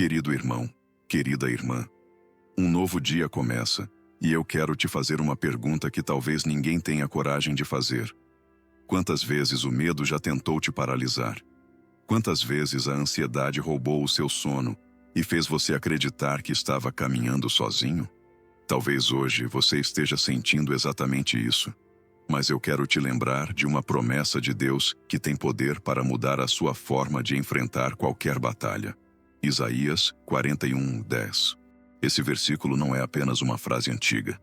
Querido irmão, querida irmã, um novo dia começa, e eu quero te fazer uma pergunta que talvez ninguém tenha coragem de fazer. Quantas vezes o medo já tentou te paralisar? Quantas vezes a ansiedade roubou o seu sono e fez você acreditar que estava caminhando sozinho? Talvez hoje você esteja sentindo exatamente isso. Mas eu quero te lembrar de uma promessa de Deus que tem poder para mudar a sua forma de enfrentar qualquer batalha. Isaías 41:10. Esse versículo não é apenas uma frase antiga.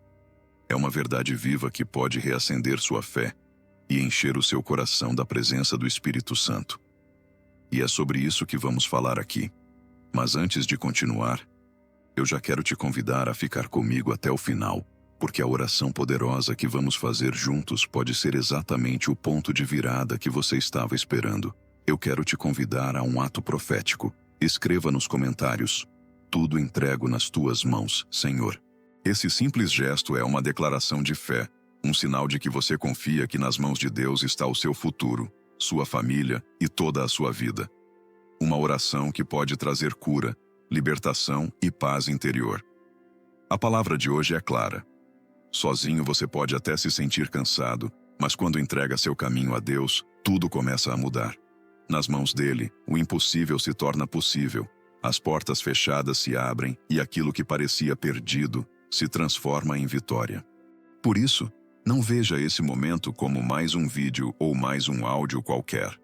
É uma verdade viva que pode reacender sua fé e encher o seu coração da presença do Espírito Santo. E é sobre isso que vamos falar aqui. Mas antes de continuar, eu já quero te convidar a ficar comigo até o final, porque a oração poderosa que vamos fazer juntos pode ser exatamente o ponto de virada que você estava esperando. Eu quero te convidar a um ato profético. Escreva nos comentários: tudo entrego nas tuas mãos, Senhor. Esse simples gesto é uma declaração de fé, um sinal de que você confia que nas mãos de Deus está o seu futuro, sua família e toda a sua vida. Uma oração que pode trazer cura, libertação e paz interior. A palavra de hoje é clara. Sozinho você pode até se sentir cansado, mas quando entrega seu caminho a Deus, tudo começa a mudar. Nas mãos dele, o impossível se torna possível, as portas fechadas se abrem e aquilo que parecia perdido se transforma em vitória. Por isso, não veja esse momento como mais um vídeo ou mais um áudio qualquer.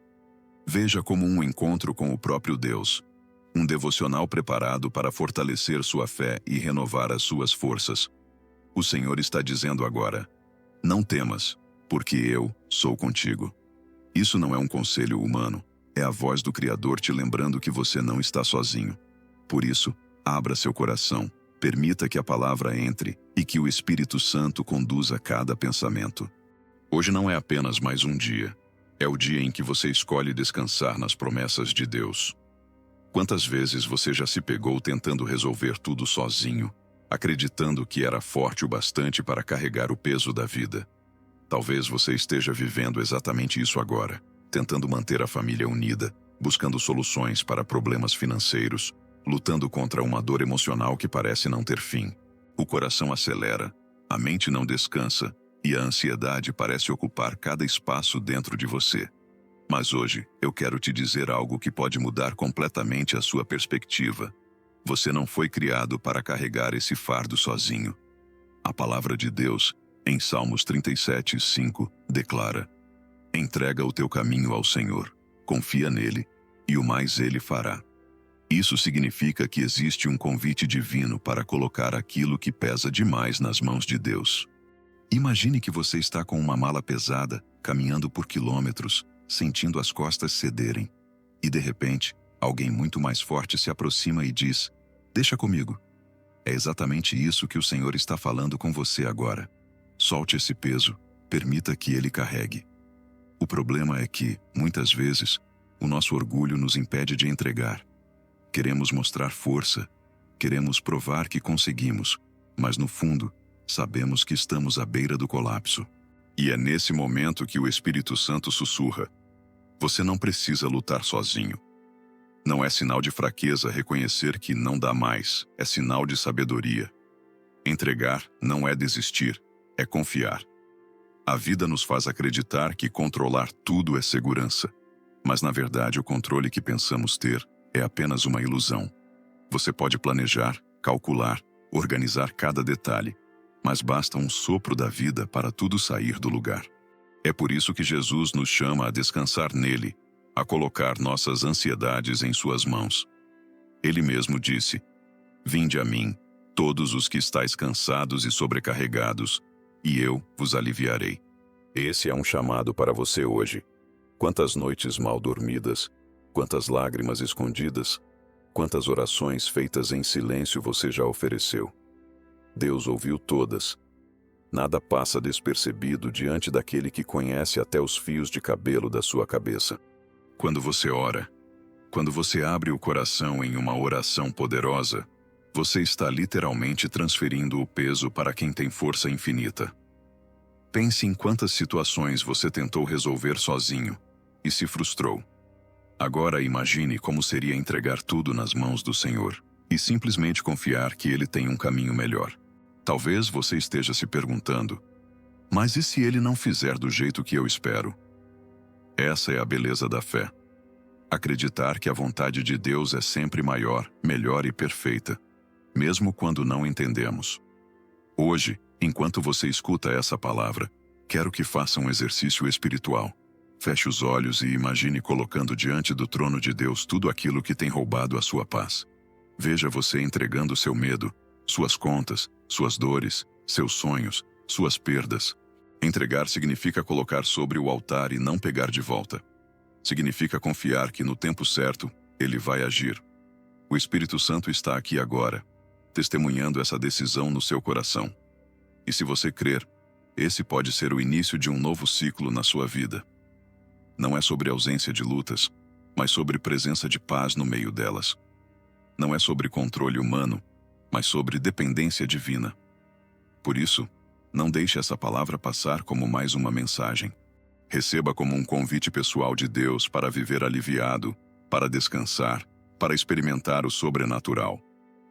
Veja como um encontro com o próprio Deus, um devocional preparado para fortalecer sua fé e renovar as suas forças. O Senhor está dizendo agora: não temas, porque eu sou contigo. Isso não é um conselho humano, é a voz do Criador te lembrando que você não está sozinho. Por isso, abra seu coração, permita que a palavra entre e que o Espírito Santo conduza cada pensamento. Hoje não é apenas mais um dia, é o dia em que você escolhe descansar nas promessas de Deus. Quantas vezes você já se pegou tentando resolver tudo sozinho, acreditando que era forte o bastante para carregar o peso da vida? Talvez você esteja vivendo exatamente isso agora, tentando manter a família unida, buscando soluções para problemas financeiros, lutando contra uma dor emocional que parece não ter fim. O coração acelera, a mente não descansa e a ansiedade parece ocupar cada espaço dentro de você. Mas hoje, eu quero te dizer algo que pode mudar completamente a sua perspectiva. Você não foi criado para carregar esse fardo sozinho. A palavra de Deus, em Salmos 37:5, declara: entrega o teu caminho ao Senhor, confia nele, e o mais ele fará. Isso significa que existe um convite divino para colocar aquilo que pesa demais nas mãos de Deus. Imagine que você está com uma mala pesada, caminhando por quilômetros, sentindo as costas cederem. E de repente, alguém muito mais forte se aproxima e diz: deixa comigo. É exatamente isso que o Senhor está falando com você agora. Solte esse peso, permita que ele carregue. O problema é que, muitas vezes, o nosso orgulho nos impede de entregar. Queremos mostrar força, queremos provar que conseguimos, mas no fundo, sabemos que estamos à beira do colapso. E é nesse momento que o Espírito Santo sussurra: você não precisa lutar sozinho. Não é sinal de fraqueza reconhecer que não dá mais, é sinal de sabedoria. Entregar não é desistir, é confiar. A vida nos faz acreditar que controlar tudo é segurança, mas na verdade o controle que pensamos ter é apenas uma ilusão. Você pode planejar, calcular, organizar cada detalhe, mas basta um sopro da vida para tudo sair do lugar. É por isso que Jesus nos chama a descansar nele, a colocar nossas ansiedades em suas mãos. Ele mesmo disse: vinde a mim, todos os que estáis cansados e sobrecarregados, e eu vos aliviarei. Esse é um chamado para você hoje. Quantas noites mal dormidas, quantas lágrimas escondidas, quantas orações feitas em silêncio você já ofereceu. Deus ouviu todas. Nada passa despercebido diante daquele que conhece até os fios de cabelo da sua cabeça. Quando você ora, quando você abre o coração em uma oração poderosa, você está literalmente transferindo o peso para quem tem força infinita. Pense em quantas situações você tentou resolver sozinho e se frustrou. Agora imagine como seria entregar tudo nas mãos do Senhor e simplesmente confiar que Ele tem um caminho melhor. Talvez você esteja se perguntando, mas e se Ele não fizer do jeito que eu espero? Essa é a beleza da fé. Acreditar que a vontade de Deus é sempre maior, melhor e perfeita, mesmo quando não entendemos. Hoje, enquanto você escuta essa palavra, quero que faça um exercício espiritual. Feche os olhos e imagine colocando diante do trono de Deus tudo aquilo que tem roubado a sua paz. Veja você entregando seu medo, suas contas, suas dores, seus sonhos, suas perdas. Entregar significa colocar sobre o altar e não pegar de volta. Significa confiar que no tempo certo, Ele vai agir. O Espírito Santo está aqui agora, testemunhando essa decisão no seu coração. E se você crer, esse pode ser o início de um novo ciclo na sua vida. Não é sobre ausência de lutas, mas sobre presença de paz no meio delas. Não é sobre controle humano, mas sobre dependência divina. Por isso, não deixe essa palavra passar como mais uma mensagem. Receba como um convite pessoal de Deus para viver aliviado, para descansar, para experimentar o sobrenatural.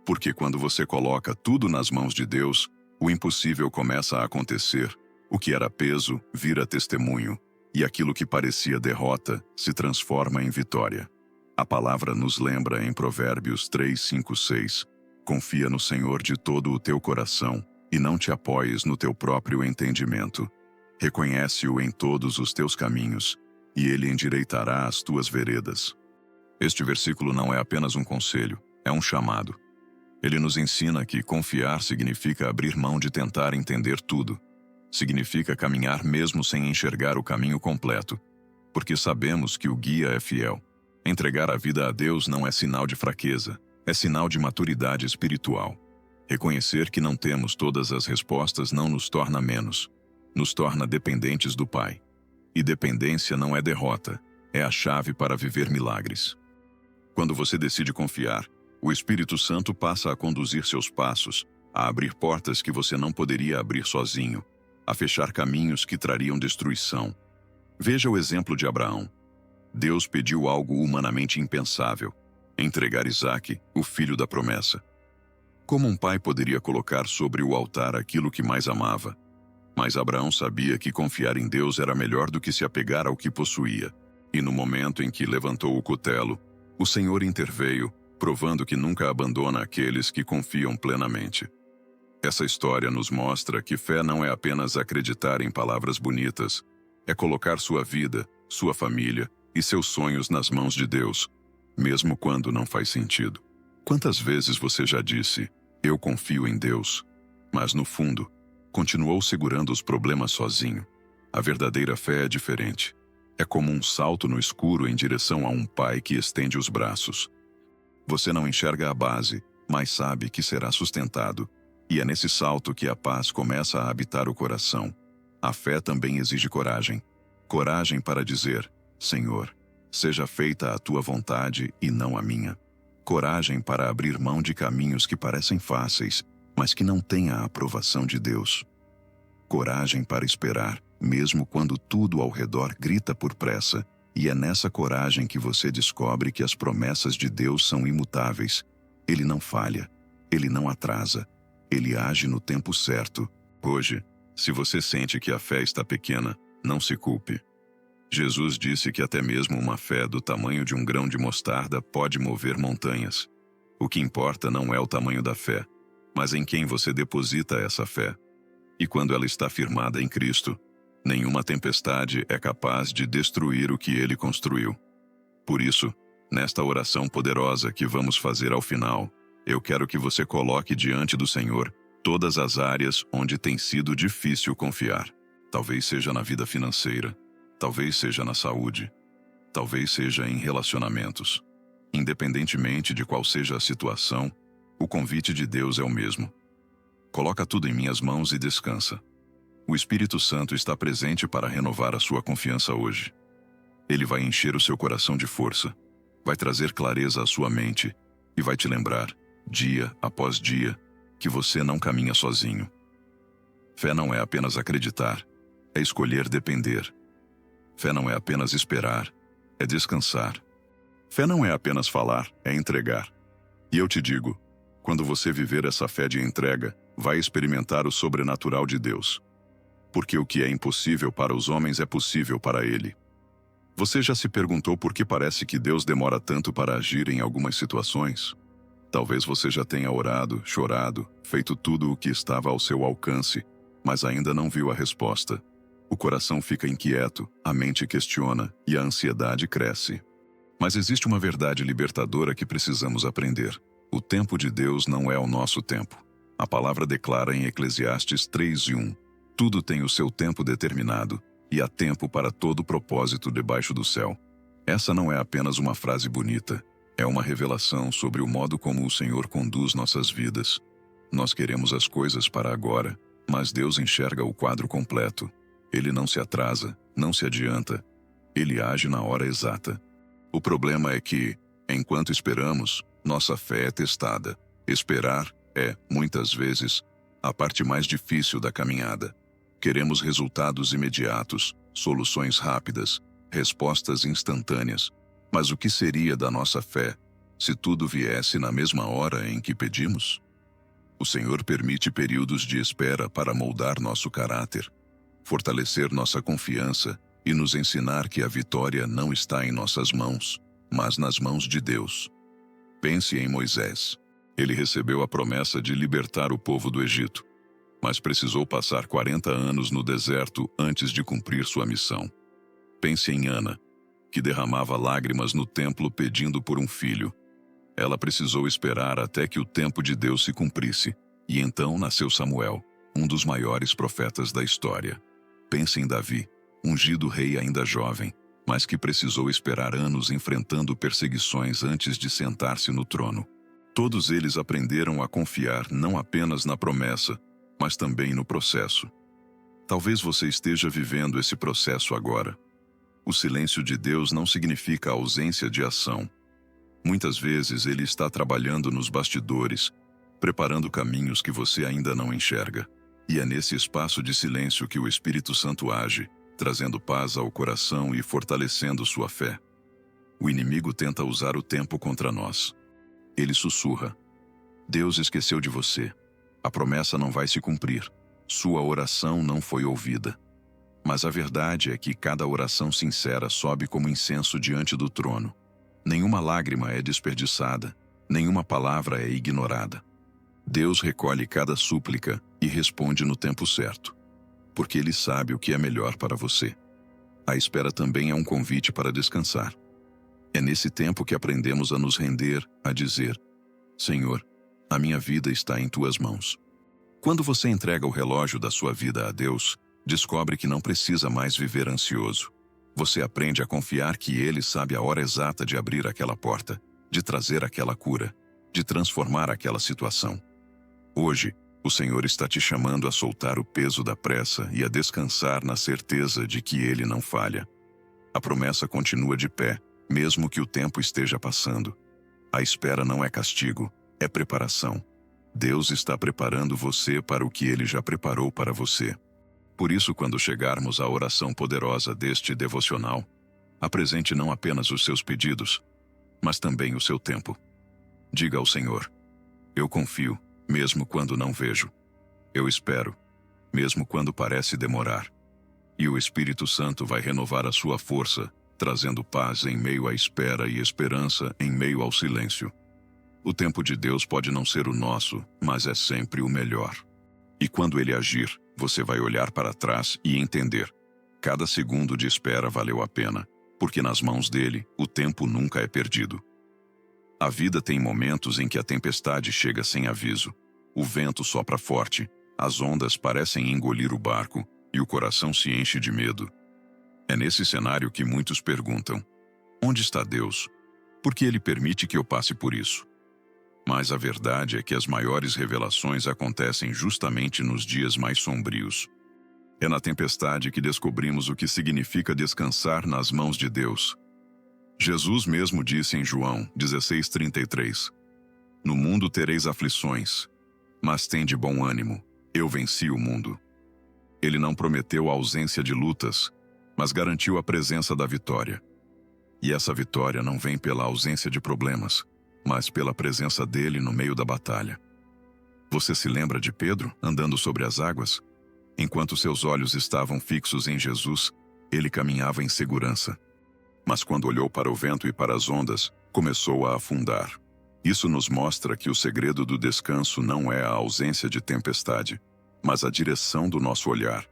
Porque quando você coloca tudo nas mãos de Deus, o impossível começa a acontecer, o que era peso vira testemunho, e aquilo que parecia derrota se transforma em vitória. A palavra nos lembra em Provérbios 3, 5, 6. Confia no Senhor de todo o teu coração e não te apoies no teu próprio entendimento. Reconhece-o em todos os teus caminhos, e ele endireitará as tuas veredas. Este versículo não é apenas um conselho, é um chamado. Ele nos ensina que confiar significa abrir mão de tentar entender tudo. Significa caminhar mesmo sem enxergar o caminho completo, porque sabemos que o guia é fiel. Entregar a vida a Deus não é sinal de fraqueza, é sinal de maturidade espiritual. Reconhecer que não temos todas as respostas não nos torna menos, nos torna dependentes do Pai. E dependência não é derrota, é a chave para viver milagres. Quando você decide confiar, o Espírito Santo passa a conduzir seus passos, a abrir portas que você não poderia abrir sozinho, a fechar caminhos que trariam destruição. Veja o exemplo de Abraão. Deus pediu algo humanamente impensável: entregar Isaque, o filho da promessa. Como um pai poderia colocar sobre o altar aquilo que mais amava? Mas Abraão sabia que confiar em Deus era melhor do que se apegar ao que possuía. E no momento em que levantou o cutelo, o Senhor interveio, provando que nunca abandona aqueles que confiam plenamente. Essa história nos mostra que fé não é apenas acreditar em palavras bonitas, é colocar sua vida, sua família e seus sonhos nas mãos de Deus, mesmo quando não faz sentido. Quantas vezes você já disse, eu confio em Deus, mas no fundo, continuou segurando os problemas sozinho? A verdadeira fé é diferente. É como um salto no escuro em direção a um pai que estende os braços. Você não enxerga a base, mas sabe que será sustentado. E é nesse salto que a paz começa a habitar o coração. A fé também exige coragem. Coragem para dizer, Senhor, seja feita a tua vontade e não a minha. Coragem para abrir mão de caminhos que parecem fáceis, mas que não têm a aprovação de Deus. Coragem para esperar, mesmo quando tudo ao redor grita por pressa, e é nessa coragem que você descobre que as promessas de Deus são imutáveis. Ele não falha, ele não atrasa, ele age no tempo certo. Hoje, se você sente que a fé está pequena, não se culpe. Jesus disse que até mesmo uma fé do tamanho de um grão de mostarda pode mover montanhas. O que importa não é o tamanho da fé, mas em quem você deposita essa fé. E quando ela está firmada em Cristo, nenhuma tempestade é capaz de destruir o que Ele construiu. Por isso, nesta oração poderosa que vamos fazer ao final, eu quero que você coloque diante do Senhor todas as áreas onde tem sido difícil confiar. Talvez seja na vida financeira, talvez seja na saúde, talvez seja em relacionamentos. Independentemente de qual seja a situação, o convite de Deus é o mesmo. Coloca tudo em minhas mãos e descansa. O Espírito Santo está presente para renovar a sua confiança hoje. Ele vai encher o seu coração de força, vai trazer clareza à sua mente e vai te lembrar, dia após dia, que você não caminha sozinho. Fé não é apenas acreditar, é escolher depender. Fé não é apenas esperar, é descansar. Fé não é apenas falar, é entregar. E eu te digo, quando você viver essa fé de entrega, vai experimentar o sobrenatural de Deus. Porque o que é impossível para os homens é possível para Ele. Você já se perguntou por que parece que Deus demora tanto para agir em algumas situações? Talvez você já tenha orado, chorado, feito tudo o que estava ao seu alcance, mas ainda não viu a resposta. O coração fica inquieto, a mente questiona e a ansiedade cresce. Mas existe uma verdade libertadora que precisamos aprender. O tempo de Deus não é o nosso tempo. A palavra declara em Eclesiastes 3:1: tudo tem o seu tempo determinado, e há tempo para todo propósito debaixo do céu. Essa não é apenas uma frase bonita, é uma revelação sobre o modo como o Senhor conduz nossas vidas. Nós queremos as coisas para agora, mas Deus enxerga o quadro completo. Ele não se atrasa, não se adianta. Ele age na hora exata. O problema é que, enquanto esperamos, nossa fé é testada. Esperar é, muitas vezes, a parte mais difícil da caminhada. Queremos resultados imediatos, soluções rápidas, respostas instantâneas. Mas o que seria da nossa fé se tudo viesse na mesma hora em que pedimos? O Senhor permite períodos de espera para moldar nosso caráter, fortalecer nossa confiança e nos ensinar que a vitória não está em nossas mãos, mas nas mãos de Deus. Pense em Moisés. Ele recebeu a promessa de libertar o povo do Egito, mas precisou passar 40 anos no deserto antes de cumprir sua missão. Pense em Ana, que derramava lágrimas no templo pedindo por um filho. Ela precisou esperar até que o tempo de Deus se cumprisse, e então nasceu Samuel, um dos maiores profetas da história. Pense em Davi, ungido rei ainda jovem, mas que precisou esperar anos enfrentando perseguições antes de sentar-se no trono. Todos eles aprenderam a confiar não apenas na promessa, mas também no processo. Talvez você esteja vivendo esse processo agora. O silêncio de Deus não significa a ausência de ação. Muitas vezes Ele está trabalhando nos bastidores, preparando caminhos que você ainda não enxerga. E é nesse espaço de silêncio que o Espírito Santo age, trazendo paz ao coração e fortalecendo sua fé. O inimigo tenta usar o tempo contra nós. Ele sussurra: Deus esqueceu de você. A promessa não vai se cumprir. Sua oração não foi ouvida. Mas a verdade é que cada oração sincera sobe como incenso diante do trono. Nenhuma lágrima é desperdiçada, nenhuma palavra é ignorada. Deus recolhe cada súplica e responde no tempo certo, porque Ele sabe o que é melhor para você. A espera também é um convite para descansar. É nesse tempo que aprendemos a nos render, a dizer: Senhor, a minha vida está em Tuas mãos. Quando você entrega o relógio da sua vida a Deus, descobre que não precisa mais viver ansioso. Você aprende a confiar que Ele sabe a hora exata de abrir aquela porta, de trazer aquela cura, de transformar aquela situação. Hoje, o Senhor está te chamando a soltar o peso da pressa e a descansar na certeza de que Ele não falha. A promessa continua de pé, mesmo que o tempo esteja passando. A espera não é castigo, é preparação. Deus está preparando você para o que Ele já preparou para você. Por isso, quando chegarmos à oração poderosa deste devocional, apresente não apenas os seus pedidos, mas também o seu tempo. Diga ao Senhor: eu confio, mesmo quando não vejo. Eu espero, mesmo quando parece demorar. E o Espírito Santo vai renovar a sua força, trazendo paz em meio à espera e esperança em meio ao silêncio. O tempo de Deus pode não ser o nosso, mas é sempre o melhor. E quando Ele agir, você vai olhar para trás e entender: cada segundo de espera valeu a pena, porque nas mãos dele, o tempo nunca é perdido. A vida tem momentos em que a tempestade chega sem aviso. O vento sopra forte, as ondas parecem engolir o barco, e o coração se enche de medo. É nesse cenário que muitos perguntam: onde está Deus? Por que Ele permite que eu passe por isso? Mas a verdade é que as maiores revelações acontecem justamente nos dias mais sombrios. É na tempestade que descobrimos o que significa descansar nas mãos de Deus. Jesus mesmo disse em João 16:33: no mundo tereis aflições, mas tende bom ânimo, eu venci o mundo. Ele não prometeu a ausência de lutas, mas garantiu a presença da vitória. E essa vitória não vem pela ausência de problemas, mas pela presença dele no meio da batalha. Você se lembra de Pedro andando sobre as águas? Enquanto seus olhos estavam fixos em Jesus, ele caminhava em segurança. Mas quando olhou para o vento e para as ondas, começou a afundar. Isso nos mostra que o segredo do descanso não é a ausência de tempestade, mas a direção do nosso olhar.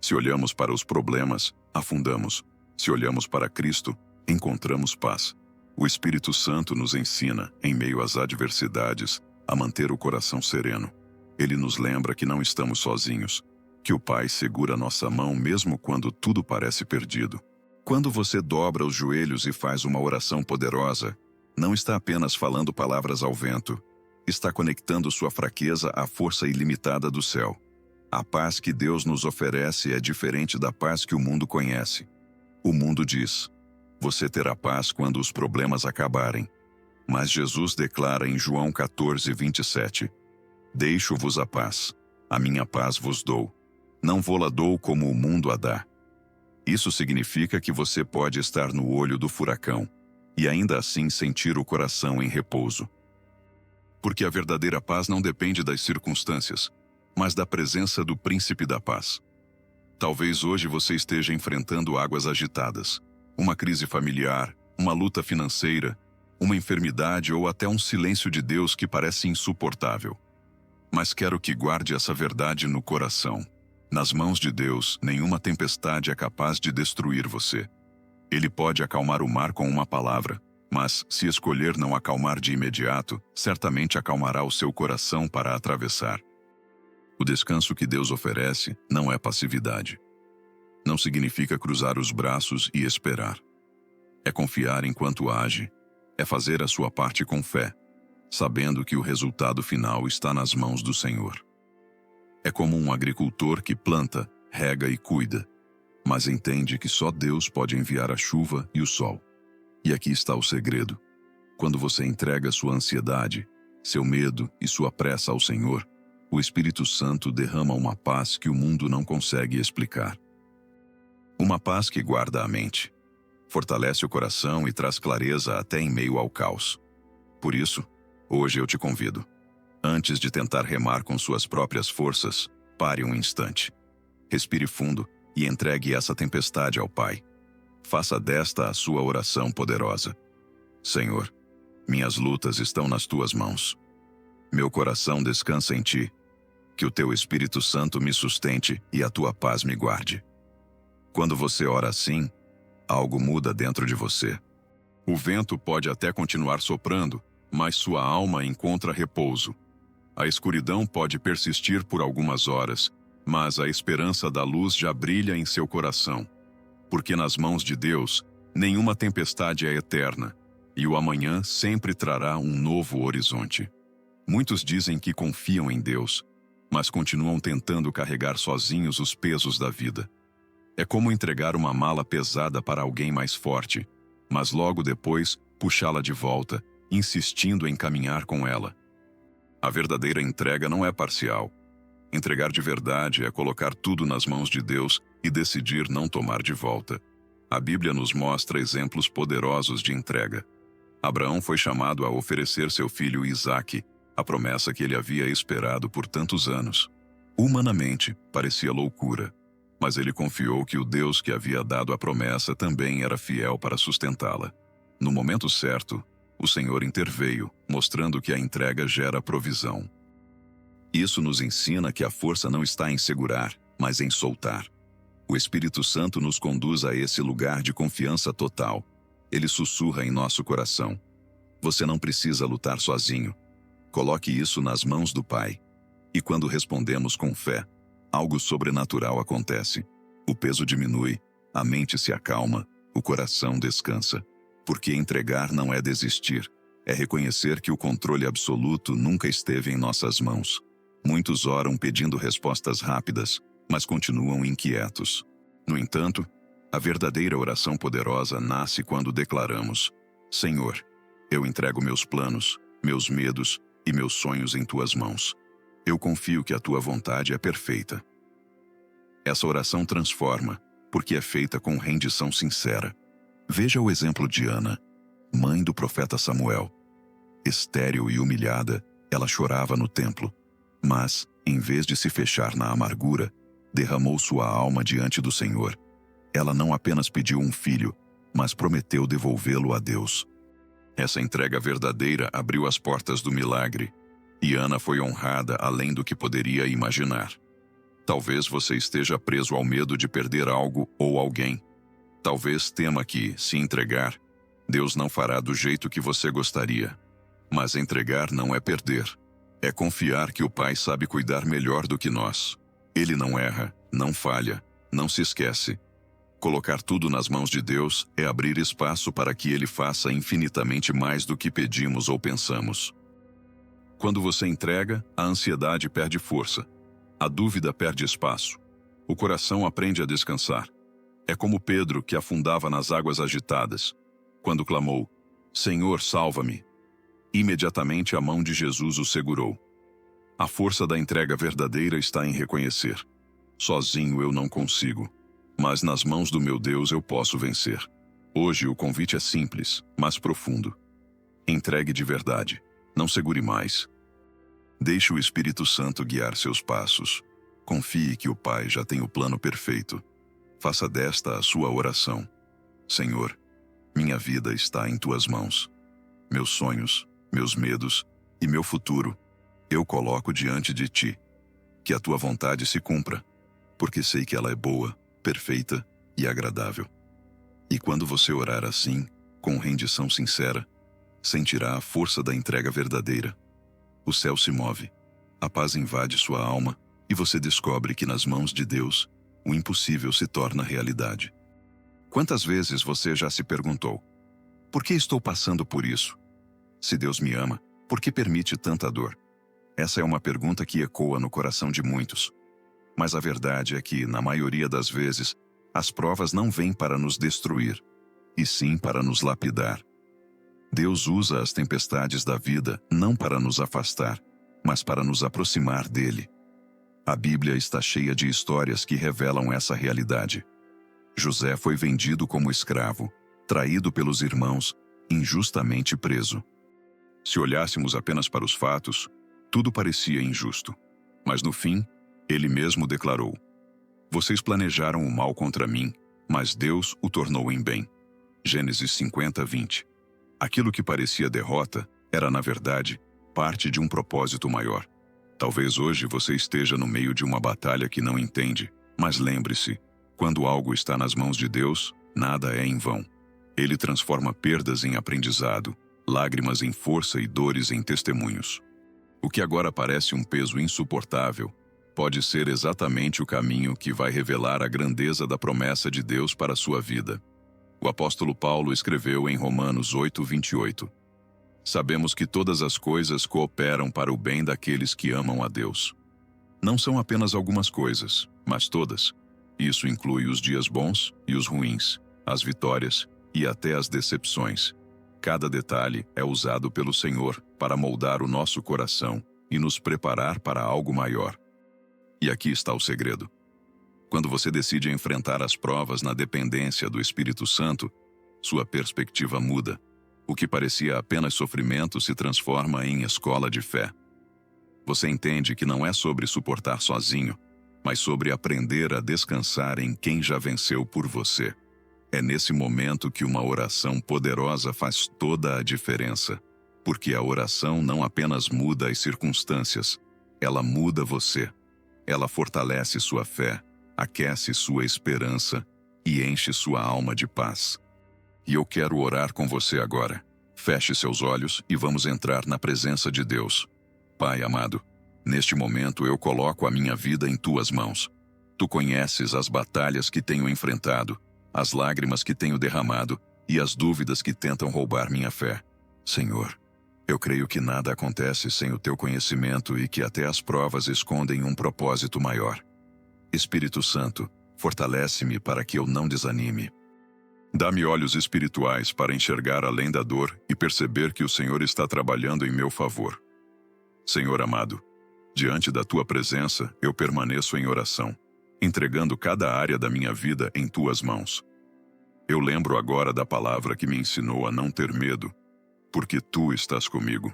Se olhamos para os problemas, afundamos. Se olhamos para Cristo, encontramos paz. O Espírito Santo nos ensina, em meio às adversidades, a manter o coração sereno. Ele nos lembra que não estamos sozinhos, que o Pai segura nossa mão mesmo quando tudo parece perdido. Quando você dobra os joelhos e faz uma oração poderosa, não está apenas falando palavras ao vento, está conectando sua fraqueza à força ilimitada do céu. A paz que Deus nos oferece é diferente da paz que o mundo conhece. O mundo diz: você terá paz quando os problemas acabarem. Mas Jesus declara em João 14:27, deixo-vos a paz, a minha paz vos dou. Não vou-la dou como o mundo a dá. Isso significa que você pode estar no olho do furacão e ainda assim sentir o coração em repouso. Porque a verdadeira paz não depende das circunstâncias, mas da presença do Príncipe da Paz. Talvez hoje você esteja enfrentando águas agitadas, uma crise familiar, uma luta financeira, uma enfermidade ou até um silêncio de Deus que parece insuportável. Mas quero que guarde essa verdade no coração. Nas mãos de Deus, nenhuma tempestade é capaz de destruir você. Ele pode acalmar o mar com uma palavra, mas, se escolher não acalmar de imediato, certamente acalmará o seu coração para atravessar. O descanso que Deus oferece não é passividade. Não significa cruzar os braços e esperar. É confiar enquanto age, é fazer a sua parte com fé, sabendo que o resultado final está nas mãos do Senhor. É como um agricultor que planta, rega e cuida, mas entende que só Deus pode enviar a chuva e o sol. E aqui está o segredo. Quando você entrega sua ansiedade, seu medo e sua pressa ao Senhor, o Espírito Santo derrama uma paz que o mundo não consegue explicar. Uma paz que guarda a mente, fortalece o coração e traz clareza até em meio ao caos. Por isso, hoje eu te convido. Antes de tentar remar com suas próprias forças, pare um instante. Respire fundo e entregue essa tempestade ao Pai. Faça desta a sua oração poderosa. Senhor, minhas lutas estão nas tuas mãos. Meu coração descansa em ti. Que o teu Espírito Santo me sustente e a tua paz me guarde. Quando você ora assim, algo muda dentro de você. O vento pode até continuar soprando, mas sua alma encontra repouso. A escuridão pode persistir por algumas horas, mas a esperança da luz já brilha em seu coração. Porque nas mãos de Deus, nenhuma tempestade é eterna, e o amanhã sempre trará um novo horizonte. Muitos dizem que confiam em Deus, mas continuam tentando carregar sozinhos os pesos da vida. É como entregar uma mala pesada para alguém mais forte, mas logo depois puxá-la de volta, insistindo em caminhar com ela. A verdadeira entrega não é parcial. Entregar de verdade é colocar tudo nas mãos de Deus e decidir não tomar de volta. A Bíblia nos mostra exemplos poderosos de entrega. Abraão foi chamado a oferecer seu filho Isaque, a promessa que ele havia esperado por tantos anos. Humanamente, parecia loucura, mas ele confiou que o Deus que havia dado a promessa também era fiel para sustentá-la. No momento certo, o Senhor interveio, mostrando que a entrega gera provisão. Isso nos ensina que a força não está em segurar, mas em soltar. O Espírito Santo nos conduz a esse lugar de confiança total. Ele sussurra em nosso coração: você não precisa lutar sozinho. Coloque isso nas mãos do Pai. E quando respondemos com fé, algo sobrenatural acontece. O peso diminui, a mente se acalma, o coração descansa. Porque entregar não é desistir, é reconhecer que o controle absoluto nunca esteve em nossas mãos. Muitos oram pedindo respostas rápidas, mas continuam inquietos. No entanto, a verdadeira oração poderosa nasce quando declaramos: Senhor, eu entrego meus planos, meus medos e meus sonhos em tuas mãos. Eu confio que a tua vontade é perfeita. Essa oração transforma, porque é feita com rendição sincera. Veja o exemplo de Ana, mãe do profeta Samuel. Estéril e humilhada, ela chorava no templo, mas, em vez de se fechar na amargura, derramou sua alma diante do Senhor. Ela não apenas pediu um filho, mas prometeu devolvê-lo a Deus. Essa entrega verdadeira abriu as portas do milagre, e Ana foi honrada além do que poderia imaginar. Talvez você esteja preso ao medo de perder algo ou alguém. Talvez tema que, se entregar, Deus não fará do jeito que você gostaria. Mas entregar não é perder. É confiar que o Pai sabe cuidar melhor do que nós. Ele não erra, não falha, não se esquece. Colocar tudo nas mãos de Deus é abrir espaço para que Ele faça infinitamente mais do que pedimos ou pensamos. Quando você entrega, a ansiedade perde força. A dúvida perde espaço. O coração aprende a descansar. É como Pedro que afundava nas águas agitadas. Quando clamou, "Senhor, salva-me!" Imediatamente a mão de Jesus o segurou. A força da entrega verdadeira está em reconhecer: sozinho eu não consigo, mas nas mãos do meu Deus eu posso vencer. Hoje o convite é simples, mas profundo. Entregue de verdade. Não segure mais. Deixe o Espírito Santo guiar seus passos. Confie que o Pai já tem o plano perfeito. Faça desta a sua oração. Senhor, minha vida está em tuas mãos. Meus sonhos, meus medos e meu futuro, eu coloco diante de ti. Que a tua vontade se cumpra, porque sei que ela é boa, perfeita e agradável. E quando você orar assim, com rendição sincera, sentirá a força da entrega verdadeira. O céu se move, a paz invade sua alma e você descobre que nas mãos de Deus, o impossível se torna realidade. Quantas vezes você já se perguntou: por que estou passando por isso? Se Deus me ama, por que permite tanta dor? Essa é uma pergunta que ecoa no coração de muitos. Mas a verdade é que, na maioria das vezes, as provas não vêm para nos destruir, e sim para nos lapidar. Deus usa as tempestades da vida não para nos afastar, mas para nos aproximar dele. A Bíblia está cheia de histórias que revelam essa realidade. José foi vendido como escravo, traído pelos irmãos, injustamente preso. Se olhássemos apenas para os fatos, tudo parecia injusto. Mas no fim, ele mesmo declarou: "Vocês planejaram o mal contra mim, mas Deus o tornou em bem." Gênesis 50:20. Aquilo que parecia derrota era, na verdade, parte de um propósito maior. Talvez hoje você esteja no meio de uma batalha que não entende, mas lembre-se, quando algo está nas mãos de Deus, nada é em vão. Ele transforma perdas em aprendizado, lágrimas em força e dores em testemunhos. O que agora parece um peso insuportável, pode ser exatamente o caminho que vai revelar a grandeza da promessa de Deus para a sua vida. O apóstolo Paulo escreveu em Romanos 8:28. Sabemos que todas as coisas cooperam para o bem daqueles que amam a Deus. Não são apenas algumas coisas, mas todas. Isso inclui os dias bons e os ruins, as vitórias e até as decepções. Cada detalhe é usado pelo Senhor para moldar o nosso coração e nos preparar para algo maior. E aqui está o segredo. Quando você decide enfrentar as provas na dependência do Espírito Santo, sua perspectiva muda. O que parecia apenas sofrimento se transforma em escola de fé. Você entende que não é sobre suportar sozinho, mas sobre aprender a descansar em quem já venceu por você. É nesse momento que uma oração poderosa faz toda a diferença, porque a oração não apenas muda as circunstâncias, ela muda você. Ela fortalece sua fé, aquece sua esperança e enche sua alma de paz. E eu quero orar com você agora. Feche seus olhos e vamos entrar na presença de Deus. Pai amado, neste momento eu coloco a minha vida em tuas mãos. Tu conheces as batalhas que tenho enfrentado, as lágrimas que tenho derramado e as dúvidas que tentam roubar minha fé. Senhor, eu creio que nada acontece sem o teu conhecimento e que até as provas escondem um propósito maior. Espírito Santo, fortalece-me para que eu não desanime. Dá-me olhos espirituais para enxergar além da dor e perceber que o Senhor está trabalhando em meu favor. Senhor amado, diante da tua presença eu permaneço em oração, entregando cada área da minha vida em tuas mãos. Eu lembro agora da palavra que me ensinou a não ter medo, porque tu estás comigo.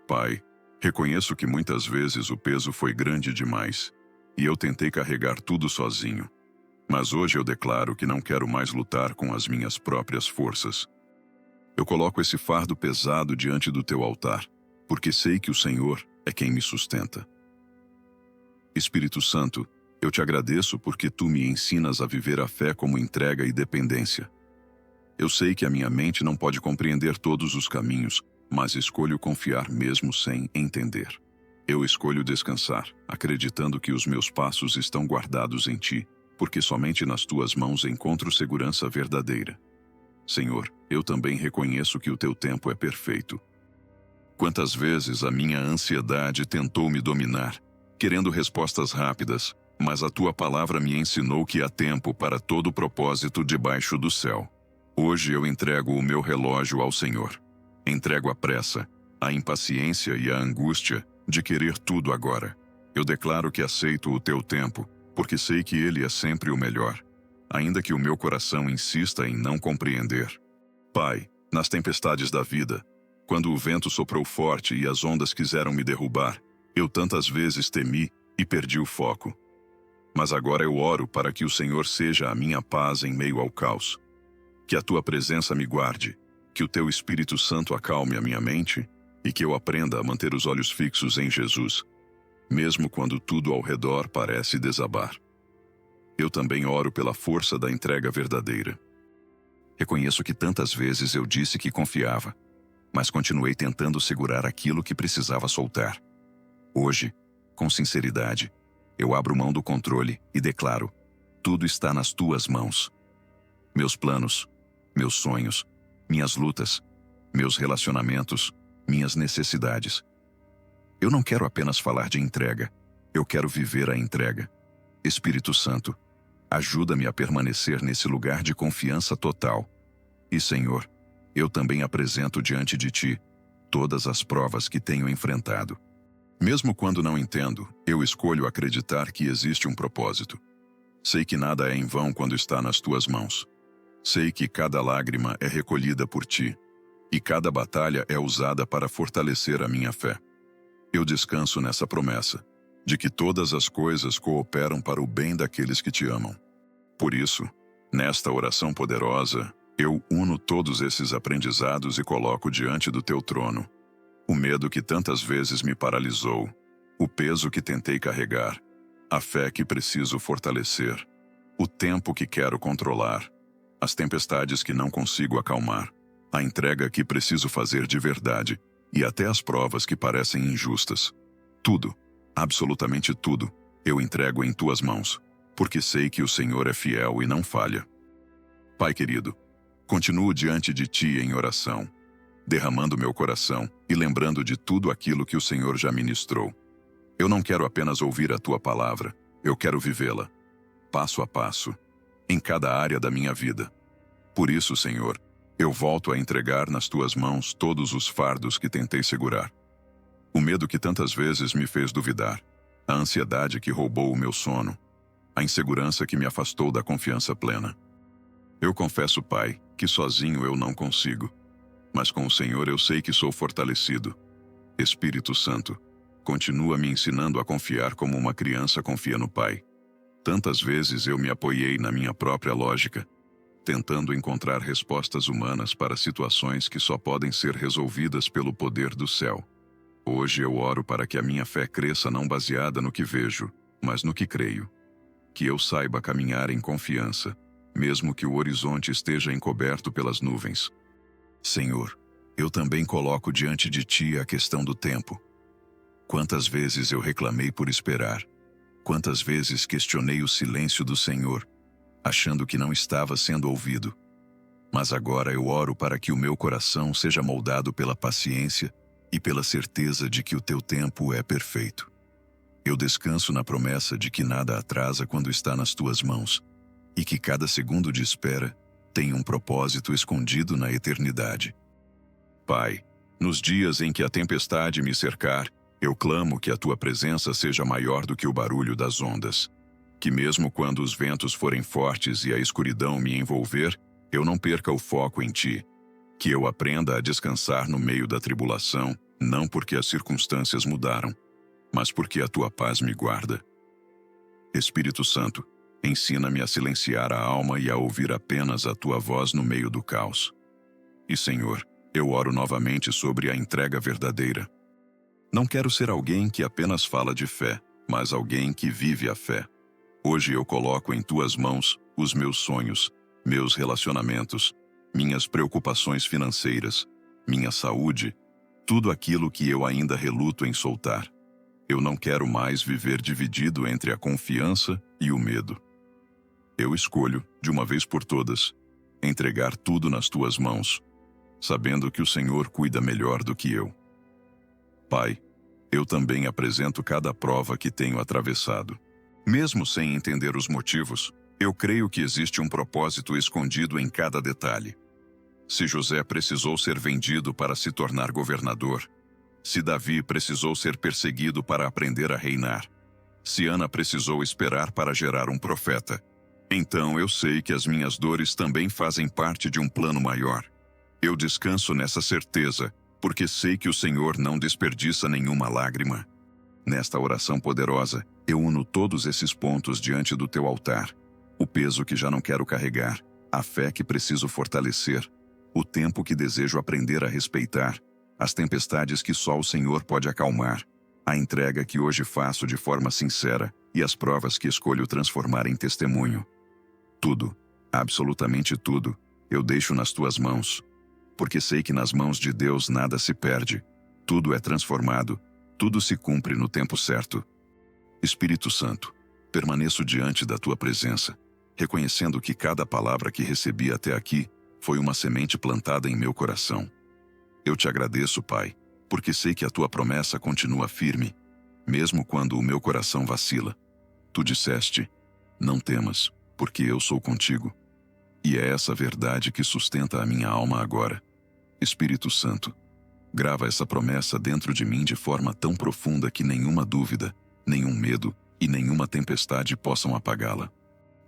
Pai, reconheço que muitas vezes o peso foi grande demais e eu tentei carregar tudo sozinho. Mas hoje eu declaro que não quero mais lutar com as minhas próprias forças. Eu coloco esse fardo pesado diante do teu altar, porque sei que o Senhor é quem me sustenta. Espírito Santo, eu te agradeço porque tu me ensinas a viver a fé como entrega e dependência. Eu sei que a minha mente não pode compreender todos os caminhos, mas escolho confiar mesmo sem entender. Eu escolho descansar, acreditando que os meus passos estão guardados em ti, porque somente nas tuas mãos encontro segurança verdadeira. Senhor, eu também reconheço que o teu tempo é perfeito. Quantas vezes a minha ansiedade tentou me dominar, querendo respostas rápidas, mas a tua palavra me ensinou que há tempo para todo propósito debaixo do céu. Hoje eu entrego o meu relógio ao Senhor. Entrego a pressa, a impaciência e a angústia de querer tudo agora. Eu declaro que aceito o teu tempo, porque sei que ele é sempre o melhor, ainda que o meu coração insista em não compreender. Pai, nas tempestades da vida, quando o vento soprou forte e as ondas quiseram me derrubar, eu tantas vezes temi e perdi o foco. Mas agora eu oro para que o Senhor seja a minha paz em meio ao caos. Que a tua presença me guarde, que o teu Espírito Santo acalme a minha mente e que eu aprenda a manter os olhos fixos em Jesus, mesmo quando tudo ao redor parece desabar. Eu também oro pela força da entrega verdadeira. Reconheço que tantas vezes eu disse que confiava, mas continuei tentando segurar aquilo que precisava soltar. Hoje, com sinceridade, eu abro mão do controle e declaro: tudo está nas tuas mãos. Meus planos, meus sonhos, minhas lutas, meus relacionamentos, minhas necessidades. Eu não quero apenas falar de entrega, eu quero viver a entrega. Espírito Santo, ajuda-me a permanecer nesse lugar de confiança total. E, Senhor, eu também apresento diante de ti todas as provas que tenho enfrentado. Mesmo quando não entendo, eu escolho acreditar que existe um propósito. Sei que nada é em vão quando está nas tuas mãos. Sei que cada lágrima é recolhida por ti, e cada batalha é usada para fortalecer a minha fé. Eu descanso nessa promessa, de que todas as coisas cooperam para o bem daqueles que te amam. Por isso, nesta oração poderosa, eu uno todos esses aprendizados e coloco diante do teu trono. O medo que tantas vezes me paralisou, o peso que tentei carregar, a fé que preciso fortalecer, o tempo que quero controlar, as tempestades que não consigo acalmar, a entrega que preciso fazer de verdade e até as provas que parecem injustas. Tudo, absolutamente tudo, eu entrego em tuas mãos, porque sei que o Senhor é fiel e não falha. Pai querido, continuo diante de ti em oração, derramando meu coração e lembrando de tudo aquilo que o Senhor já ministrou. Eu não quero apenas ouvir a tua palavra, eu quero vivê-la, passo a passo, em cada área da minha vida. Por isso, Senhor, eu volto a entregar nas tuas mãos todos os fardos que tentei segurar. O medo que tantas vezes me fez duvidar, a ansiedade que roubou o meu sono, a insegurança que me afastou da confiança plena. Eu confesso, Pai, que sozinho eu não consigo, mas com o Senhor eu sei que sou fortalecido. Espírito Santo, continua me ensinando a confiar como uma criança confia no Pai. Tantas vezes eu me apoiei na minha própria lógica, tentando encontrar respostas humanas para situações que só podem ser resolvidas pelo poder do céu. Hoje eu oro para que a minha fé cresça não baseada no que vejo, mas no que creio. Que eu saiba caminhar em confiança, mesmo que o horizonte esteja encoberto pelas nuvens. Senhor, eu também coloco diante de ti a questão do tempo. Quantas vezes eu reclamei por esperar, quantas vezes questionei o silêncio do Senhor, achando que não estava sendo ouvido. Mas agora eu oro para que o meu coração seja moldado pela paciência e pela certeza de que o teu tempo é perfeito. Eu descanso na promessa de que nada atrasa quando está nas tuas mãos, e que cada segundo de espera tem um propósito escondido na eternidade. Pai, nos dias em que a tempestade me cercar, eu clamo que a tua presença seja maior do que o barulho das ondas. Que mesmo quando os ventos forem fortes e a escuridão me envolver, eu não perca o foco em ti, que eu aprenda a descansar no meio da tribulação, não porque as circunstâncias mudaram, mas porque a tua paz me guarda. Espírito Santo, ensina-me a silenciar a alma e a ouvir apenas a tua voz no meio do caos. E Senhor, eu oro novamente sobre a entrega verdadeira. Não quero ser alguém que apenas fala de fé, mas alguém que vive a fé. Hoje eu coloco em tuas mãos os meus sonhos, meus relacionamentos, minhas preocupações financeiras, minha saúde, tudo aquilo que eu ainda reluto em soltar. Eu não quero mais viver dividido entre a confiança e o medo. Eu escolho, de uma vez por todas, entregar tudo nas tuas mãos, sabendo que o Senhor cuida melhor do que eu. Pai, eu também apresento cada prova que tenho atravessado. Mesmo sem entender os motivos, eu creio que existe um propósito escondido em cada detalhe. Se José precisou ser vendido para se tornar governador, se Davi precisou ser perseguido para aprender a reinar, se Ana precisou esperar para gerar um profeta, então eu sei que as minhas dores também fazem parte de um plano maior. Eu descanso nessa certeza, porque sei que o Senhor não desperdiça nenhuma lágrima. Nesta oração poderosa, eu uno todos esses pontos diante do teu altar. O peso que já não quero carregar, a fé que preciso fortalecer, o tempo que desejo aprender a respeitar, as tempestades que só o Senhor pode acalmar, a entrega que hoje faço de forma sincera e as provas que escolho transformar em testemunho. Tudo, absolutamente tudo, eu deixo nas tuas mãos, porque sei que nas mãos de Deus nada se perde, tudo é transformado, tudo se cumpre no tempo certo. Espírito Santo, permaneço diante da tua presença, reconhecendo que cada palavra que recebi até aqui foi uma semente plantada em meu coração. Eu te agradeço, Pai, porque sei que a tua promessa continua firme, mesmo quando o meu coração vacila. Tu disseste, não temas, porque eu sou contigo. E é essa verdade que sustenta a minha alma agora. Espírito Santo, grava essa promessa dentro de mim de forma tão profunda que nenhuma dúvida, nenhum medo e nenhuma tempestade possam apagá-la.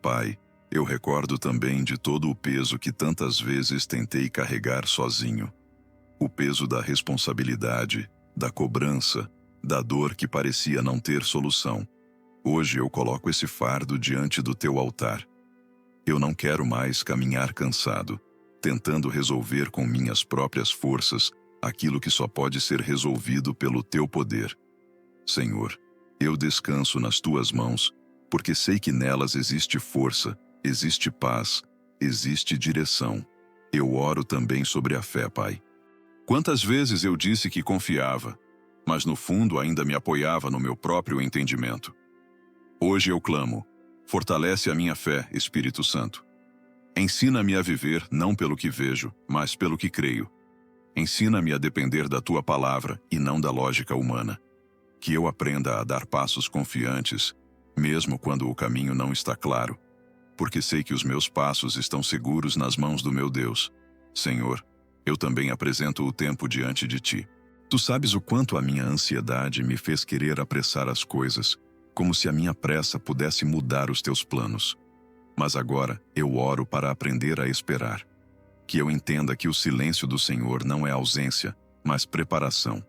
Pai, eu recordo também de todo o peso que tantas vezes tentei carregar sozinho. O peso da responsabilidade, da cobrança, da dor que parecia não ter solução. Hoje eu coloco esse fardo diante do teu altar. Eu não quero mais caminhar cansado, tentando resolver com minhas próprias forças aquilo que só pode ser resolvido pelo teu poder. Senhor, eu descanso nas tuas mãos, porque sei que nelas existe força, existe paz, existe direção. Eu oro também sobre a fé, Pai. Quantas vezes eu disse que confiava, mas no fundo ainda me apoiava no meu próprio entendimento. Hoje eu clamo, fortalece a minha fé, Espírito Santo. Ensina-me a viver não pelo que vejo, mas pelo que creio. Ensina-me a depender da tua palavra e não da lógica humana. Que eu aprenda a dar passos confiantes, mesmo quando o caminho não está claro, porque sei que os meus passos estão seguros nas mãos do meu Deus. Senhor, eu também apresento o tempo diante de ti. Tu sabes o quanto a minha ansiedade me fez querer apressar as coisas, como se a minha pressa pudesse mudar os teus planos. Mas agora eu oro para aprender a esperar. Que eu entenda que o silêncio do Senhor não é ausência, mas preparação.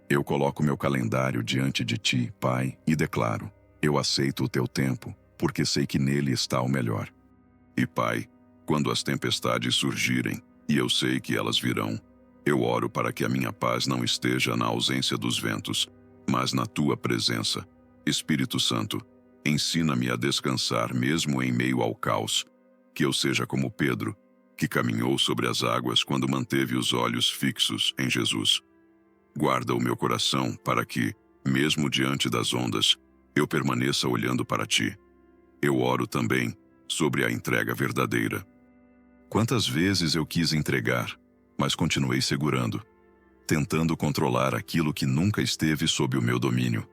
Eu coloco meu calendário diante de ti, Pai, e declaro, eu aceito o teu tempo, porque sei que nele está o melhor. E Pai, quando as tempestades surgirem, e eu sei que elas virão, eu oro para que a minha paz não esteja na ausência dos ventos, mas na tua presença. Espírito Santo, ensina-me a descansar mesmo em meio ao caos, que eu seja como Pedro, que caminhou sobre as águas quando manteve os olhos fixos em Jesus. Guarda o meu coração para que, mesmo diante das ondas, eu permaneça olhando para ti. Eu oro também sobre a entrega verdadeira. Quantas vezes eu quis entregar, mas continuei segurando, tentando controlar aquilo que nunca esteve sob o meu domínio.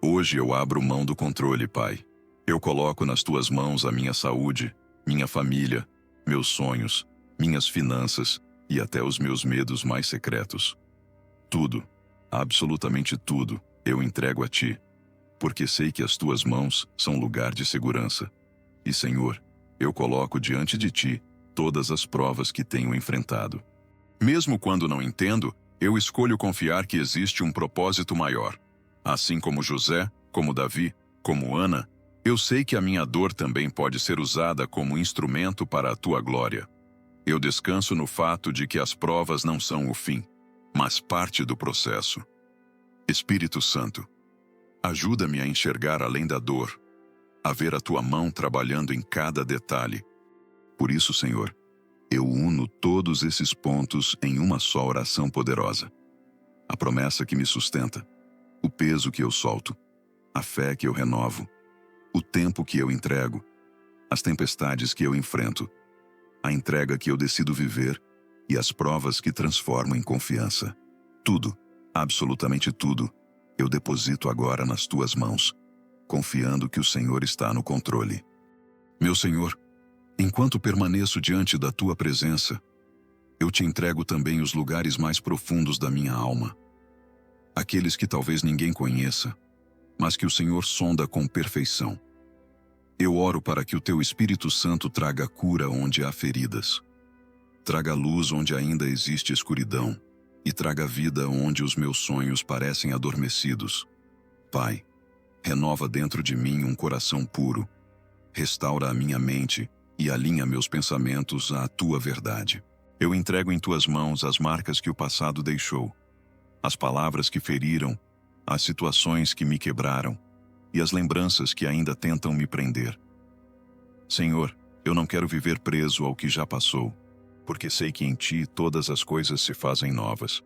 Hoje eu abro mão do controle, Pai. Eu coloco nas tuas mãos a minha saúde, minha família, meus sonhos, minhas finanças e até os meus medos mais secretos. Tudo, absolutamente tudo, eu entrego a ti, porque sei que as tuas mãos são lugar de segurança. E, Senhor, eu coloco diante de ti todas as provas que tenho enfrentado. Mesmo quando não entendo, eu escolho confiar que existe um propósito maior. Assim como José, como Davi, como Ana, eu sei que a minha dor também pode ser usada como instrumento para a tua glória. Eu descanso no fato de que as provas não são o fim, mas parte do processo. Espírito Santo, ajuda-me a enxergar além da dor, a ver a tua mão trabalhando em cada detalhe. Por isso, Senhor, eu uno todos esses pontos em uma só oração poderosa. A promessa que me sustenta, o peso que eu solto, a fé que eu renovo, o tempo que eu entrego, as tempestades que eu enfrento, a entrega que eu decido viver e as provas que transformo em confiança. Tudo, absolutamente tudo, eu deposito agora nas tuas mãos, confiando que o Senhor está no controle. Meu Senhor, enquanto permaneço diante da tua presença, eu te entrego também os lugares mais profundos da minha alma, aqueles que talvez ninguém conheça, mas que o Senhor sonda com perfeição. Eu oro para que o teu Espírito Santo traga cura onde há feridas, traga luz onde ainda existe escuridão e traga vida onde os meus sonhos parecem adormecidos. Pai, renova dentro de mim um coração puro, restaura a minha mente e alinha meus pensamentos à tua verdade. Eu entrego em tuas mãos as marcas que o passado deixou, as palavras que feriram, as situações que me quebraram e as lembranças que ainda tentam me prender. Senhor, eu não quero viver preso ao que já passou, porque sei que em ti todas as coisas se fazem novas.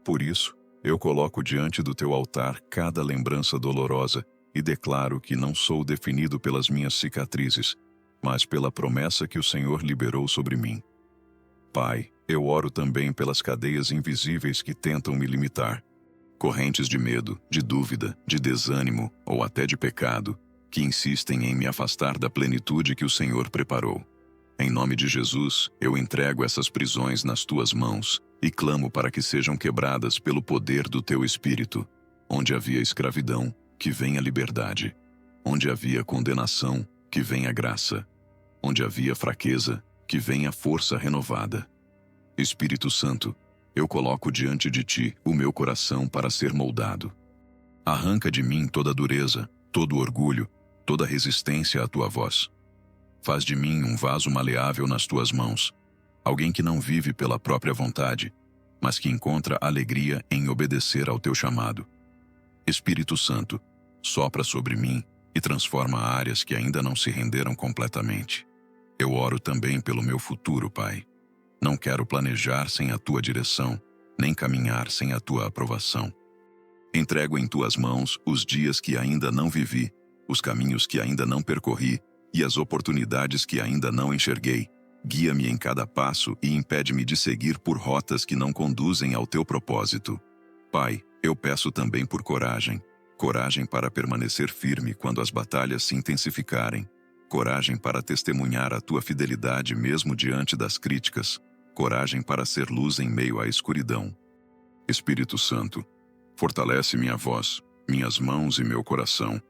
Por isso, eu coloco diante do teu altar cada lembrança dolorosa e declaro que não sou definido pelas minhas cicatrizes, mas pela promessa que o Senhor liberou sobre mim. Pai, eu oro também pelas cadeias invisíveis que tentam me limitar, correntes de medo, de dúvida, de desânimo ou até de pecado, que insistem em me afastar da plenitude que o Senhor preparou. Em nome de Jesus, eu entrego essas prisões nas tuas mãos e clamo para que sejam quebradas pelo poder do teu Espírito. Onde havia escravidão, que venha liberdade. Onde havia condenação, que venha graça. Onde havia fraqueza, que venha força renovada. Espírito Santo, eu coloco diante de ti o meu coração para ser moldado. Arranca de mim toda dureza, todo orgulho, toda resistência à tua voz. Faz de mim um vaso maleável nas tuas mãos, alguém que não vive pela própria vontade, mas que encontra alegria em obedecer ao teu chamado. Espírito Santo, sopra sobre mim e transforma áreas que ainda não se renderam completamente. Eu oro também pelo meu futuro, Pai. Não quero planejar sem a tua direção, nem caminhar sem a tua aprovação. Entrego em tuas mãos os dias que ainda não vivi, os caminhos que ainda não percorri e as oportunidades que ainda não enxerguei. Guia-me em cada passo e impede-me de seguir por rotas que não conduzem ao teu propósito. Pai, eu peço também por coragem. Coragem para permanecer firme quando as batalhas se intensificarem. Coragem para testemunhar a tua fidelidade mesmo diante das críticas. Coragem para ser luz em meio à escuridão. Espírito Santo, fortalece minha voz, minhas mãos e meu coração,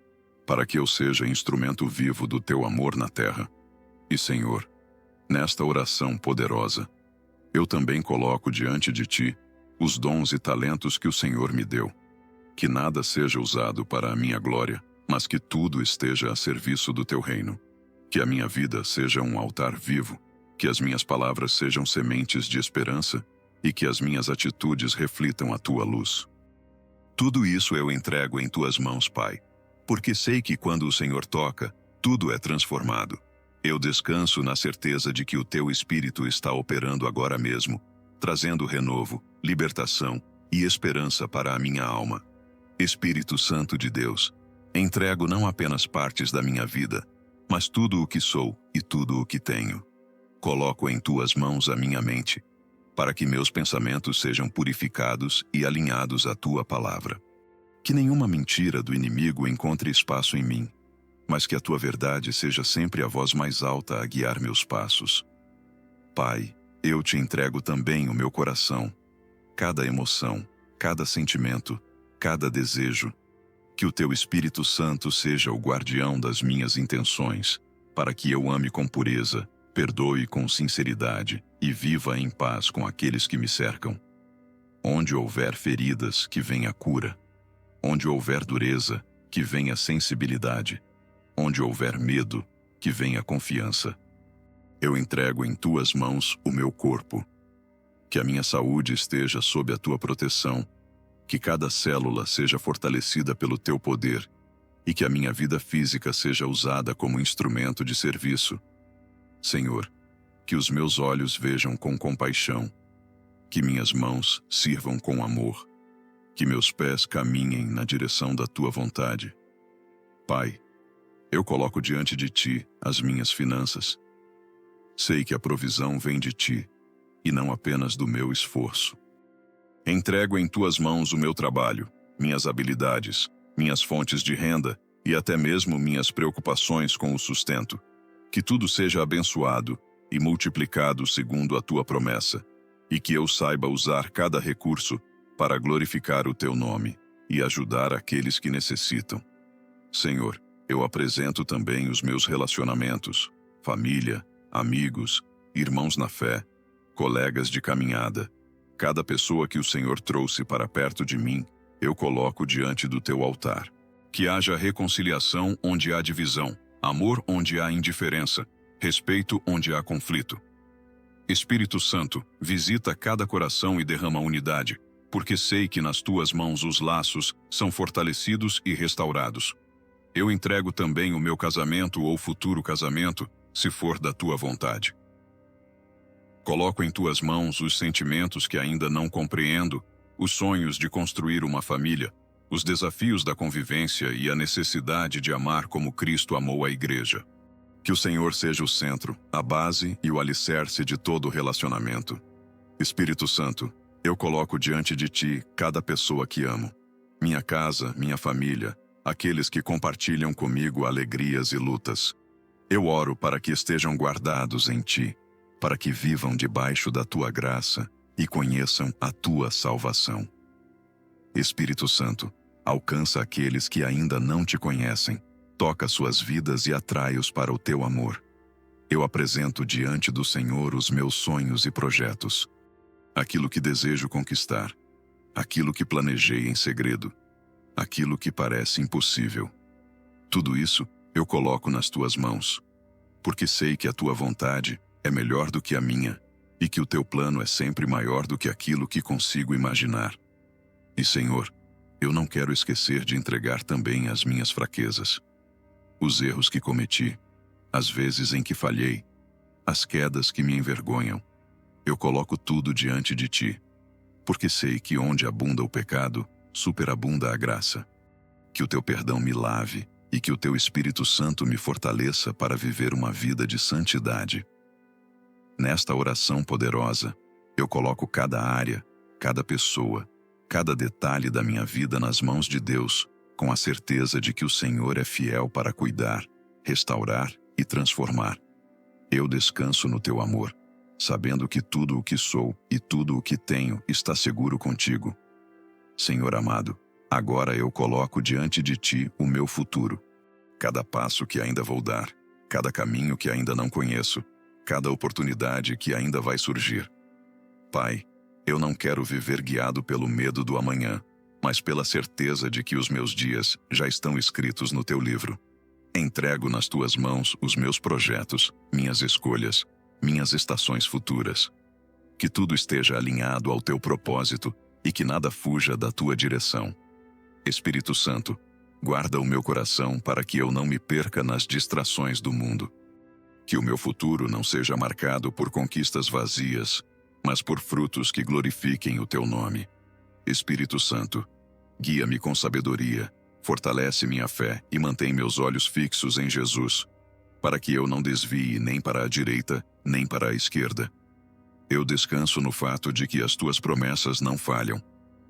para que eu seja instrumento vivo do teu amor na terra. E, Senhor, nesta oração poderosa, eu também coloco diante de ti os dons e talentos que o Senhor me deu. Que nada seja usado para a minha glória, mas que tudo esteja a serviço do teu reino. Que a minha vida seja um altar vivo, que as minhas palavras sejam sementes de esperança e que as minhas atitudes reflitam a tua luz. Tudo isso eu entrego em tuas mãos, Pai, porque sei que quando o Senhor toca, tudo é transformado. Eu descanso na certeza de que o teu Espírito está operando agora mesmo, trazendo renovo, libertação e esperança para a minha alma. Espírito Santo de Deus, entrego não apenas partes da minha vida, mas tudo o que sou e tudo o que tenho. Coloco em tuas mãos a minha mente, para que meus pensamentos sejam purificados e alinhados à tua palavra. Que nenhuma mentira do inimigo encontre espaço em mim, mas que a tua verdade seja sempre a voz mais alta a guiar meus passos. Pai, eu te entrego também o meu coração, cada emoção, cada sentimento, cada desejo. Que o teu Espírito Santo seja o guardião das minhas intenções, para que eu ame com pureza, Perdoe com sinceridade e viva em paz com aqueles que me cercam. Onde houver feridas, que venha cura. Onde houver dureza, que venha sensibilidade. Onde houver medo, que venha confiança. Eu entrego em tuas mãos o meu corpo. Que a minha saúde esteja sob a tua proteção. Que cada célula seja fortalecida pelo teu poder. E que a minha vida física seja usada como instrumento de serviço. Senhor, que os meus olhos vejam com compaixão. Que minhas mãos sirvam com amor. Que meus pés caminhem na direção da tua vontade. Pai, eu coloco diante de ti as minhas finanças. Sei que a provisão vem de ti, e não apenas do meu esforço. Entrego em tuas mãos o meu trabalho, minhas habilidades, minhas fontes de renda e até mesmo minhas preocupações com o sustento. Que tudo seja abençoado e multiplicado segundo a tua promessa, e que eu saiba usar cada recurso para glorificar o teu nome e ajudar aqueles que necessitam. Senhor, eu apresento também os meus relacionamentos, família, amigos, irmãos na fé, colegas de caminhada. Cada pessoa que o Senhor trouxe para perto de mim, eu coloco diante do teu altar. Que haja reconciliação onde há divisão, amor onde há indiferença, respeito onde há conflito. Espírito Santo, visita cada coração e derrama unidade, porque sei que nas tuas mãos os laços são fortalecidos e restaurados. Eu entrego também o meu casamento ou futuro casamento, se for da tua vontade. Coloco em tuas mãos os sentimentos que ainda não compreendo, os sonhos de construir uma família, os desafios da convivência e a necessidade de amar como Cristo amou a igreja. Que o Senhor seja o centro, a base e o alicerce de todo o relacionamento. Espírito Santo, eu coloco diante de ti cada pessoa que amo. Minha casa, minha família, aqueles que compartilham comigo alegrias e lutas. Eu oro para que estejam guardados em ti, para que vivam debaixo da tua graça e conheçam a tua salvação. Espírito Santo, alcança aqueles que ainda não te conhecem, toca suas vidas e atrai-os para o teu amor. Eu apresento diante do Senhor os meus sonhos e projetos, aquilo que desejo conquistar, aquilo que planejei em segredo, aquilo que parece impossível. Tudo isso eu coloco nas tuas mãos, porque sei que a tua vontade é melhor do que a minha e que o teu plano é sempre maior do que aquilo que consigo imaginar. E, Senhor, eu não quero esquecer de entregar também as minhas fraquezas, os erros que cometi, as vezes em que falhei, as quedas que me envergonham. Eu coloco tudo diante de ti, porque sei que onde abunda o pecado, superabunda a graça. Que o teu perdão me lave e que o teu Espírito Santo me fortaleça para viver uma vida de santidade. Nesta oração poderosa, eu coloco cada área, cada pessoa, cada detalhe da minha vida nas mãos de Deus, com a certeza de que o Senhor é fiel para cuidar, restaurar e transformar. Eu descanso no teu amor, sabendo que tudo o que sou e tudo o que tenho está seguro contigo. Senhor amado, agora eu coloco diante de ti o meu futuro. Cada passo que ainda vou dar, cada caminho que ainda não conheço, cada oportunidade que ainda vai surgir. Pai, eu não quero viver guiado pelo medo do amanhã, mas pela certeza de que os meus dias já estão escritos no teu livro. Entrego nas tuas mãos os meus projetos, minhas escolhas, minhas estações futuras. Que tudo esteja alinhado ao teu propósito e que nada fuja da tua direção. Espírito Santo, guarda o meu coração para que eu não me perca nas distrações do mundo. Que o meu futuro não seja marcado por conquistas vazias, mas por frutos que glorifiquem o teu nome. Espírito Santo, guia-me com sabedoria, fortalece minha fé e mantém meus olhos fixos em Jesus, para que eu não desvie nem para a direita, nem para a esquerda. Eu descanso no fato de que as tuas promessas não falham.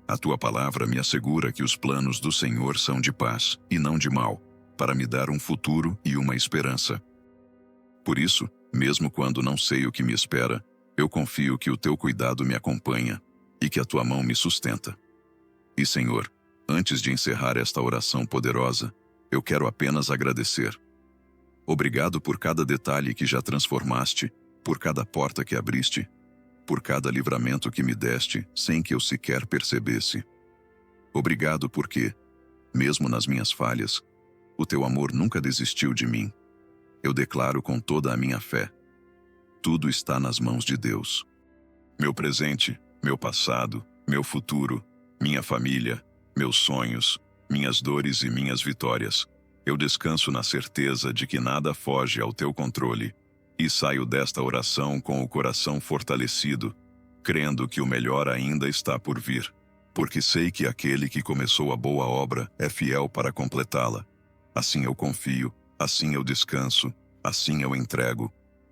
A tua palavra me assegura que os planos do Senhor são de paz e não de mal, para me dar um futuro e uma esperança. Por isso, mesmo quando não sei o que me espera, eu confio que o teu cuidado me acompanha e que a tua mão me sustenta. E, Senhor, antes de encerrar esta oração poderosa, eu quero apenas agradecer. Obrigado por cada detalhe que já transformaste, por cada porta que abriste, por cada livramento que me deste sem que eu sequer percebesse. Obrigado porque, mesmo nas minhas falhas, o teu amor nunca desistiu de mim. Eu declaro com toda a minha fé: tudo está nas mãos de Deus. Meu presente, meu passado, meu futuro, minha família, meus sonhos, minhas dores e minhas vitórias. Eu descanso na certeza de que nada foge ao teu controle e saio desta oração com o coração fortalecido, crendo que o melhor ainda está por vir, porque sei que aquele que começou a boa obra é fiel para completá-la. Assim eu confio, assim eu descanso, assim eu entrego.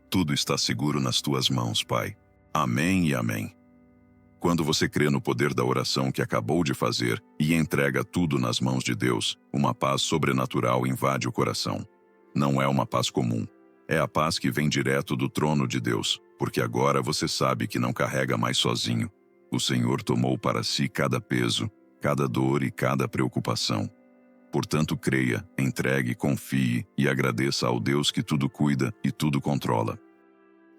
Tudo está seguro nas tuas mãos, Pai. Amém e amém. Quando você crê no poder da oração que acabou de fazer e entrega tudo nas mãos de Deus, uma paz sobrenatural invade o coração. Não é uma paz comum. É a paz que vem direto do trono de Deus, porque agora você sabe que não carrega mais sozinho. O Senhor tomou para si cada peso, cada dor e cada preocupação. Portanto, creia, entregue, confie e agradeça ao Deus que tudo cuida e tudo controla.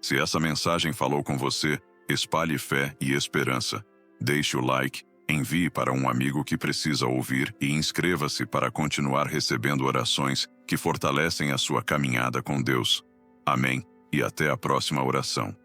Se essa mensagem falou com você, espalhe fé e esperança. Deixe o like, envie para um amigo que precisa ouvir e inscreva-se para continuar recebendo orações que fortalecem a sua caminhada com Deus. Amém, e até a próxima oração.